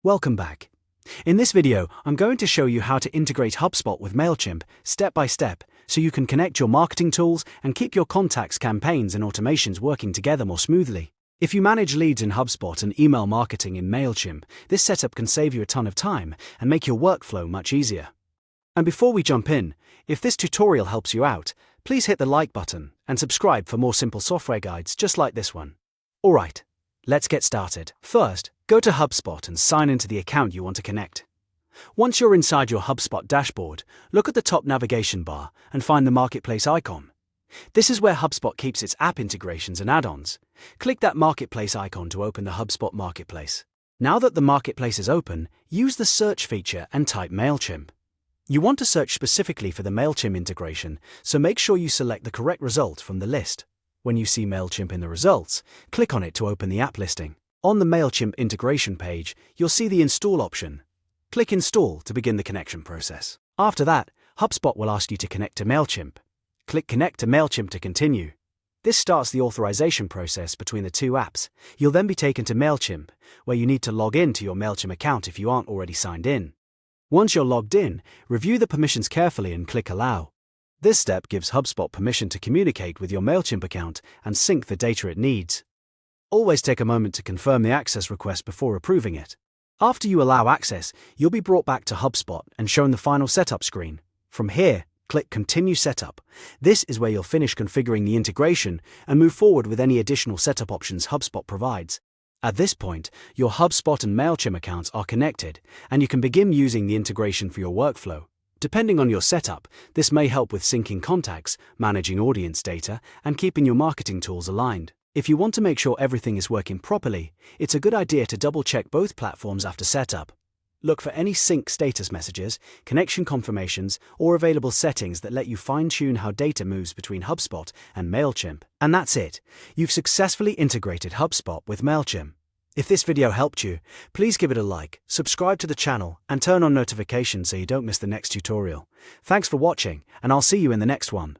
Welcome back. In this video, I'm going to show you how to integrate HubSpot with Mailchimp step by step so you can connect your marketing tools and keep your contacts, campaigns, and automations working together more smoothly. If you manage leads in HubSpot and email marketing in Mailchimp, this setup can save you a ton of time and make your workflow much easier. And before we jump in, if this tutorial helps you out, please hit the like button and subscribe for more simple software guides just like this one. Alright, let's get started. First, go to HubSpot and sign into the account you want to connect. Once you're inside your HubSpot dashboard, look at the top navigation bar and find the Marketplace icon. This is where HubSpot keeps its app integrations and add-ons. Click that Marketplace icon to open the HubSpot Marketplace. Now that the Marketplace is open, use the search feature and type Mailchimp. You want to search specifically for the Mailchimp integration, so make sure you select the correct result from the list. When you see Mailchimp in the results, click on it to open the app listing. On the Mailchimp integration page, you'll see the Install option. Click Install to begin the connection process. After that, HubSpot will ask you to connect to Mailchimp. Click Connect to Mailchimp to continue. This starts the authorization process between the two apps. You'll then be taken to Mailchimp, where you need to log in to your Mailchimp account if you aren't already signed in. Once you're logged in, review the permissions carefully and click Allow. This step gives HubSpot permission to communicate with your Mailchimp account and sync the data it needs. Always take a moment to confirm the access request before approving it. After you allow access, you'll be brought back to HubSpot and shown the final setup screen. From here, click Continue Setup. This is where you'll finish configuring the integration and move forward with any additional setup options HubSpot provides. At this point, your HubSpot and Mailchimp accounts are connected, and you can begin using the integration for your workflow. Depending on your setup, this may help with syncing contacts, managing audience data, and keeping your marketing tools aligned. If you want to make sure everything is working properly, it's a good idea to double-check both platforms after setup. Look for any sync status messages, connection confirmations, or available settings that let you fine-tune how data moves between HubSpot and Mailchimp. And that's it. You've successfully integrated HubSpot with Mailchimp. If this video helped you, please give it a like, subscribe to the channel, and turn on notifications so you don't miss the next tutorial. Thanks for watching, and I'll see you in the next one.